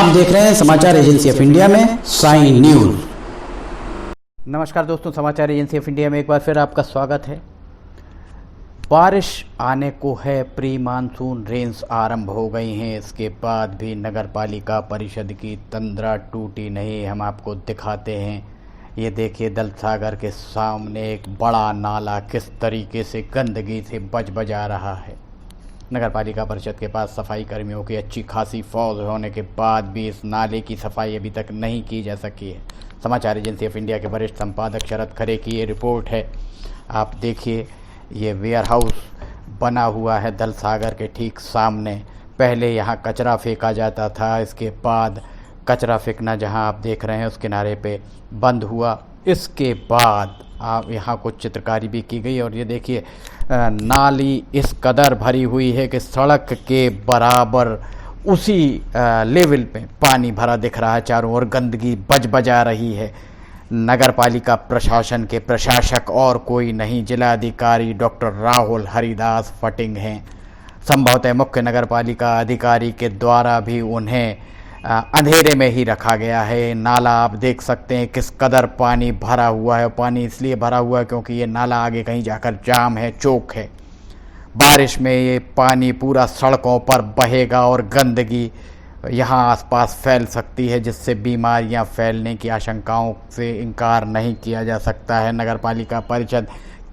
आप देख रहे हैं समाचार एजेंसी ऑफ इंडिया में साइन न्यूज। नमस्कार दोस्तों, समाचार एजेंसी ऑफ इंडिया में एक बार फिर आपका स्वागत है। बारिश आने को है, प्री मानसून रेंज आरंभ हो गई हैं। इसके बाद भी नगर पालिका परिषद की तंद्रा टूटी नहीं। हम आपको दिखाते हैं, ये देखिए दलसागर के सामने एक बड़ा नाला किस तरीके से गंदगी से बजा रहा है। नगर पालिका परिषद के पास सफाई कर्मियों की अच्छी खासी फौज होने के बाद भी इस नाले की सफाई अभी तक नहीं की जा सकी है। समाचार एजेंसी ऑफ इंडिया के वरिष्ठ संपादक शरद खरे की ये रिपोर्ट है। आप देखिए, ये वेयर हाउस बना हुआ है दलसागर के ठीक सामने। पहले यहाँ कचरा फेंका जाता था, इसके बाद कचरा फेंकना जहाँ आप देख रहे हैं उस किनारे पे बंद हुआ। इसके बाद आप यहाँ कुछ चित्रकारी भी की गई और ये देखिए नाली इस कदर भरी हुई है कि सड़क के बराबर उसी लेवल पे पानी भरा दिख रहा है। चारों ओर गंदगी बजा रही है। नगर पालिका प्रशासन के प्रशासक और कोई नहीं, जिलाधिकारी डॉक्टर राहुल हरिदास फटिंग हैं। संभवतः मुख्य नगर पालिका अधिकारी के द्वारा भी उन्हें अंधेरे में ही रखा गया है। नाला आप देख सकते हैं किस कदर पानी भरा हुआ है। पानी इसलिए भरा हुआ है क्योंकि ये नाला आगे कहीं जाकर जाम है, चौक है। बारिश में ये पानी पूरा सड़कों पर बहेगा और गंदगी यहाँ आसपास फैल सकती है, जिससे बीमारियाँ फैलने की आशंकाओं से इनकार नहीं किया जा सकता है। नगर पालिका परिषद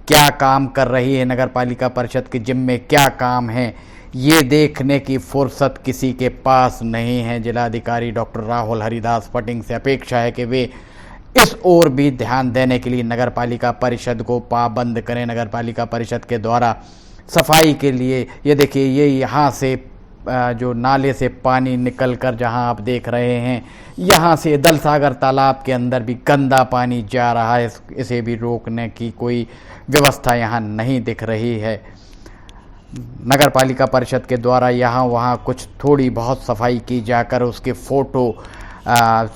क्या काम कर रही है, नगर पालिका परिषद के जिम्मे क्या काम है, ये देखने की फुर्सत किसी के पास नहीं है। जिलाधिकारी डॉक्टर राहुल हरिदास फटिंग से अपेक्षा है कि वे इस ओर भी ध्यान देने के लिए नगर पालिका परिषद को पाबंद करें। नगर पालिका परिषद के द्वारा सफाई के लिए ये देखिए, ये यहाँ से जो नाले से पानी निकलकर जहाँ आप देख रहे हैं, यहाँ से दलसागर तालाब के अंदर भी गंदा पानी जा रहा है। इसे भी रोकने की कोई व्यवस्था यहाँ नहीं दिख रही है। नगर पालिका परिषद के द्वारा यहाँ वहाँ कुछ थोड़ी बहुत सफाई की जाकर उसके फ़ोटो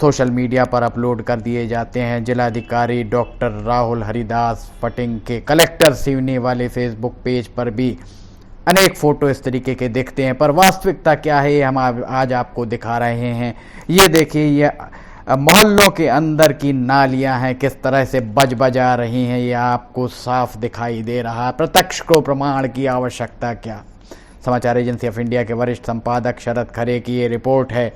सोशल मीडिया पर अपलोड कर दिए जाते हैं। जिलाधिकारी डॉक्टर राहुल हरिदास फटिंग के कलेक्टर सिवनी वाले फेसबुक पेज पर भी अनेक फ़ोटो इस तरीके के दिखते हैं, पर वास्तविकता क्या है ये हम आज आपको दिखा रहे हैं। ये देखिए, ये मोहल्लों के अंदर की नालियां हैं, किस तरह से बजा रही हैं, ये आपको साफ दिखाई दे रहा है। प्रत्यक्ष को प्रमाण की आवश्यकता क्या। समाचार एजेंसी ऑफ इंडिया के वरिष्ठ संपादक शरद खरे की ये रिपोर्ट है।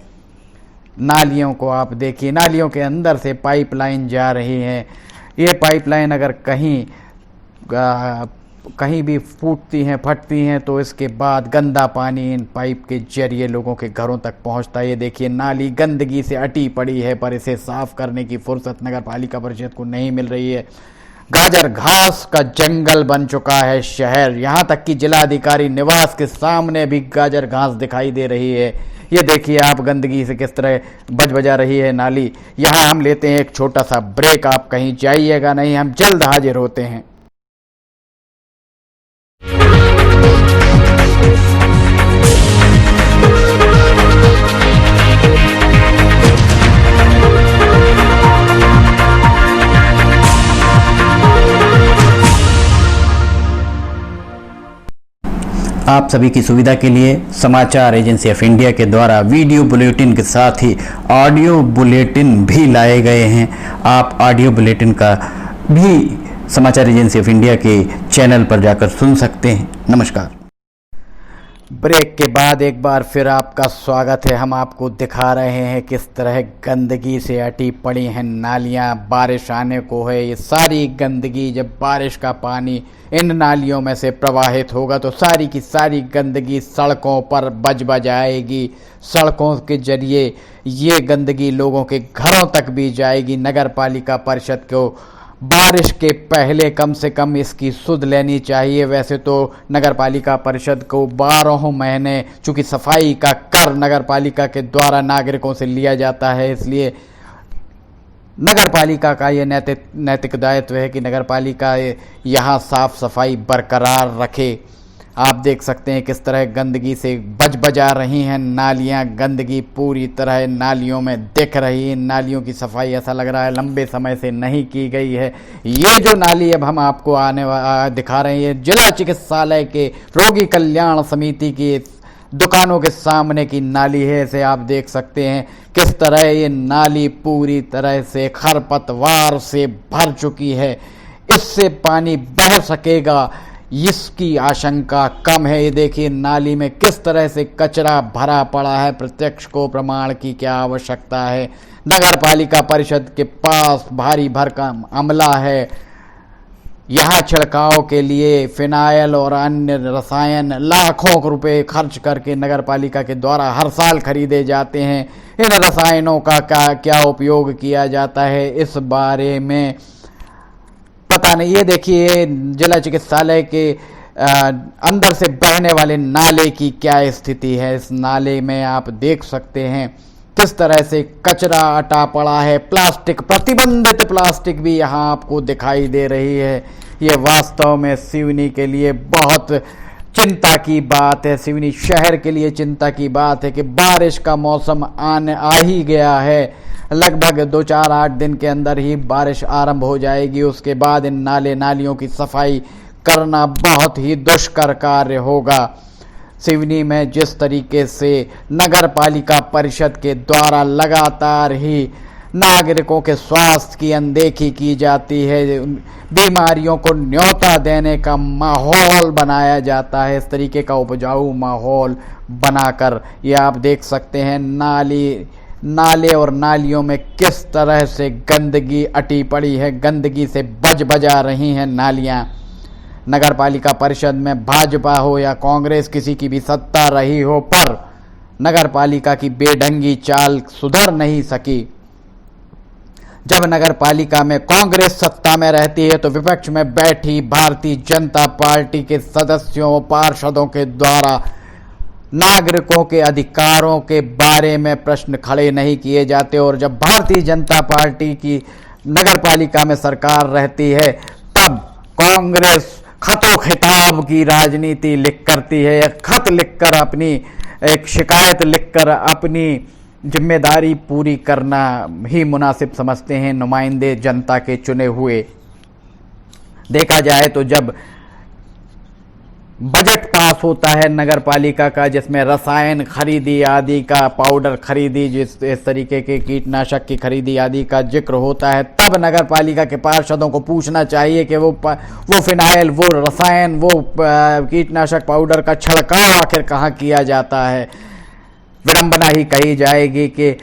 नालियों को आप देखिए, नालियों के अंदर से पाइपलाइन जा रही है। ये पाइपलाइन अगर कहीं भी फूटती हैं, फटती हैं, तो इसके बाद गंदा पानी इन पाइप के जरिए लोगों के घरों तक पहुंचता है। ये देखिए, नाली गंदगी से अटी पड़ी है, पर इसे साफ करने की फुर्सत नगर पालिका परिषद को नहीं मिल रही है। गाजर घास का जंगल बन चुका है शहर। यहाँ तक कि जिलाधिकारी निवास के सामने भी गाजर घास दिखाई दे रही है। ये देखिए आप, गंदगी से किस तरह बजा रही है नाली। यहाँ हम लेते हैं एक छोटा सा ब्रेक, आप कहीं जाइएगा नहीं, हम जल्द हाजिर होते हैं। आप सभी की सुविधा के लिए समाचार एजेंसी ऑफ इंडिया के द्वारा वीडियो बुलेटिन के साथ ही ऑडियो बुलेटिन भी लाए गए हैं। आप ऑडियो बुलेटिन का भी समाचार एजेंसी ऑफ इंडिया के चैनल पर जाकर सुन सकते हैं। नमस्कार। ब्रेक के बाद एक बार फिर आपका स्वागत है। हम आपको दिखा रहे हैं किस तरह गंदगी से अटी पड़ी हैं नालियां। बारिश आने को है, ये सारी गंदगी, जब बारिश का पानी इन नालियों में से प्रवाहित होगा तो सारी की सारी गंदगी सड़कों पर बज आएगी। सड़कों के जरिए ये गंदगी लोगों के घरों तक भी जाएगी। नगर पालिका परिषद को बारिश के पहले कम से कम इसकी सुध लेनी चाहिए। वैसे तो नगर पालिका परिषद को 12 महीने, चूँकि सफाई का कर नगर पालिका के द्वारा नागरिकों से लिया जाता है, इसलिए नगर पालिका का ये नैतिक दायित्व है कि नगर पालिका यहाँ साफ सफाई बरकरार रखे। आप देख सकते हैं किस तरह गंदगी से बजा रही हैं नालियाँ। गंदगी पूरी तरह नालियों में दिख रही है। नालियों की सफाई ऐसा लग रहा है लंबे समय से नहीं की गई है। ये जो नाली अब हम आपको दिखा रहे हैं, जिला चिकित्सालय के रोगी कल्याण समिति की दुकानों के सामने की नाली है, इसे आप देख सकते हैं किस तरह ये नाली पूरी तरह से खरपतवार से भर चुकी है। इससे पानी बह सकेगा इसकी आशंका कम है। ये देखिए नाली में किस तरह से कचरा भरा पड़ा है, प्रत्यक्ष को प्रमाण की क्या आवश्यकता है। नगर पालिका परिषद के पास भारी भरकम अमला है। यहाँ छिड़काव के लिए फिनाइल और अन्य रसायन लाखों रुपए खर्च करके नगर पालिका के द्वारा हर साल खरीदे जाते हैं। इन रसायनों का क्या उपयोग किया जाता है इस बारे में पता नहीं। ये देखिए जिला चिकित्सालय के अंदर से बहने वाले नाले की क्या स्थिति है। इस नाले में आप देख सकते हैं किस तरह से कचरा अटा पड़ा है। प्लास्टिक, प्रतिबंधित प्लास्टिक भी यहाँ आपको दिखाई दे रही है। ये वास्तव में सिवनी के लिए बहुत चिंता की बात है। सिवनी शहर के लिए चिंता की बात है कि बारिश का मौसम आ ही गया है। लगभग 2-4-8 दिन के अंदर ही बारिश आरंभ हो जाएगी। उसके बाद इन नाले नालियों की सफाई करना बहुत ही दुष्कर कार्य होगा। सिवनी में जिस तरीके से नगर पालिका परिषद के द्वारा लगातार ही नागरिकों के स्वास्थ्य की अनदेखी की जाती है, बीमारियों को न्योता देने का माहौल बनाया जाता है, इस तरीके का उपजाऊ माहौल बनाकर ये आप देख सकते हैं नाले और नालियों में किस तरह से गंदगी अटी पड़ी है। गंदगी से बजा रही हैं नालियां। नगर पालिका परिषद में भाजपा हो या कांग्रेस, किसी की भी सत्ता रही हो, पर नगर पालिका की बेढंगी चाल सुधर नहीं सकी। जब नगर पालिका में कांग्रेस सत्ता में रहती है तो विपक्ष में बैठी भारतीय जनता पार्टी के सदस्यों पार्षदों के द्वारा नागरिकों के अधिकारों के बारे में प्रश्न खड़े नहीं किए जाते, और जब भारतीय जनता पार्टी की नगर पालिका में सरकार रहती है तब कांग्रेस खतो खिताब की राजनीति करती है। एक खत लिखकर, अपनी एक शिकायत लिखकर अपनी जिम्मेदारी पूरी करना ही मुनासिब समझते हैं नुमाइंदे जनता के चुने हुए। देखा जाए तो जब बजट पास होता है नगर पालिका का, जिसमें रसायन खरीदी आदि का, पाउडर खरीदी, इस तरीके के कीटनाशक की खरीदी आदि का जिक्र होता है, तब नगर पालिका के पार्षदों को पूछना चाहिए कि वो फिनाइल, वो रसायन, वो कीटनाशक पाउडर का छिड़काव आखिर कहाँ किया जाता है। विडंबना ही कही जाएगी कि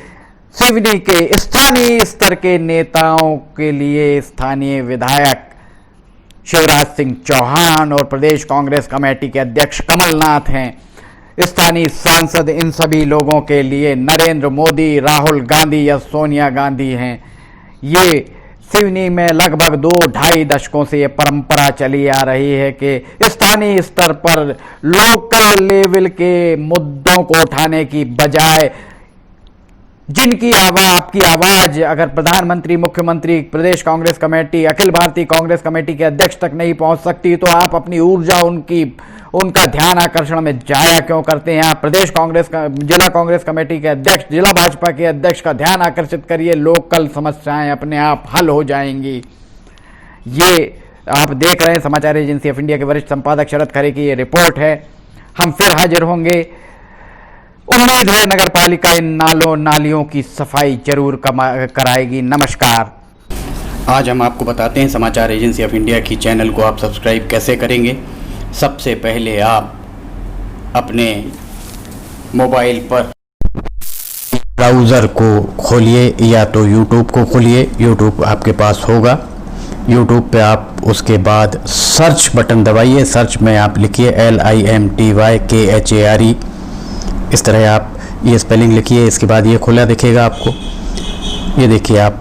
सिवनी के स्थानीय स्तर के नेताओं के लिए स्थानीय विधायक शिवराज सिंह चौहान और प्रदेश कांग्रेस कमेटी के अध्यक्ष कमलनाथ हैं। स्थानीय सांसद इन सभी लोगों के लिए नरेंद्र मोदी, राहुल गांधी या सोनिया गांधी हैं। ये सिवनी में लगभग 2-2.5 दशकों से ये परंपरा चली आ रही है कि स्थानीय स्तर पर लोकल लेवल के मुद्दों को उठाने की बजाय जिनकी आपकी आवाज अगर प्रधानमंत्री, मुख्यमंत्री, प्रदेश कांग्रेस कमेटी, अखिल भारतीय कांग्रेस कमेटी के अध्यक्ष तक नहीं पहुंच सकती, तो आप अपनी ऊर्जा उनका ध्यान आकर्षण में जाया क्यों करते हैं। आप प्रदेश कांग्रेस का, जिला कांग्रेस कमेटी के अध्यक्ष, जिला भाजपा के अध्यक्ष का ध्यान आकर्षित करिए, लोकल समस्याएं अपने आप हल हो जाएंगी। ये आप देख रहे हैं समाचार एजेंसी ऑफ इंडिया के वरिष्ठ संपादक शरद खरे की ये रिपोर्ट है। हम फिर हाजिर होंगे। उम्मीद है नगर पालिका इन नालियों की सफाई जरूर कराएगी। नमस्कार। आज हम आपको बताते हैं समाचार एजेंसी ऑफ इंडिया की चैनल को आप सब्सक्राइब कैसे करेंगे। सबसे पहले आप अपने मोबाइल पर ब्राउज़र को खोलिए या तो यूट्यूब को खोलिए। यूट्यूब आपके पास होगा। यूट्यूब पे आप उसके बाद सर्च बटन दबाइए। सर्च में आप लिखिए LIMTYKHARE। इस तरह आप ये स्पेलिंग लिखिए। इसके बाद ये खुला दिखेगा आपको। ये देखिए आप,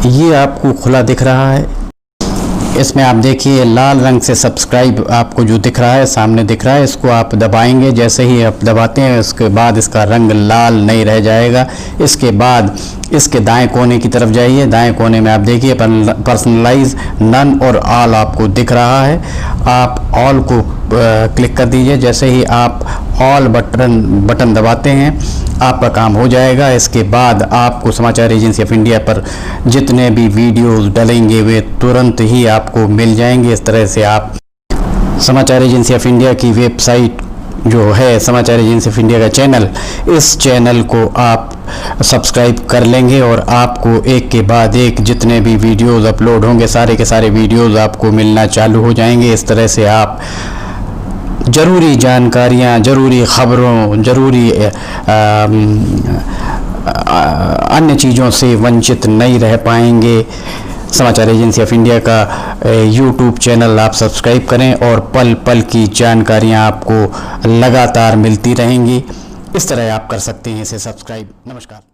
ये आपको खुला दिख रहा है। इसमें आप देखिए लाल रंग से सब्सक्राइब आपको जो दिख रहा है, सामने दिख रहा है, इसको आप दबाएंगे। जैसे ही आप दबाते हैं उसके बाद इसका रंग लाल नहीं रह जाएगा। इसके बाद इसके दाएं कोने की तरफ जाइए। दाएं कोने में आप देखिए पर्सनलाइज, नन और ऑल आपको दिख रहा है। आप ऑल को क्लिक कर दीजिए। जैसे ही आप ऑल बटन दबाते हैं आपका काम हो जाएगा। इसके बाद आपको समाचार एजेंसी ऑफ इंडिया पर जितने भी वीडियोस डलेंगे वे तुरंत ही आपको मिल जाएंगे। इस तरह से आप समाचार एजेंसी ऑफ इंडिया की वेबसाइट जो है समाचार एजेंसी ऑफ इंडिया का चैनल, इस चैनल को आप सब्सक्राइब कर लेंगे और आपको एक के बाद एक जितने भी वीडियोस अपलोड होंगे सारे के सारे वीडियोस आपको मिलना चालू हो जाएंगे। इस तरह से आप ज़रूरी जानकारियाँ, ज़रूरी ख़बरों, ज़रूरी अन्य चीज़ों से वंचित नहीं रह पाएंगे। समाचार एजेंसी ऑफ इंडिया का यूट्यूब चैनल आप सब्सक्राइब करें और पल पल की जानकारियां आपको लगातार मिलती रहेंगी। इस तरह आप कर सकते हैं इसे सब्सक्राइब। नमस्कार।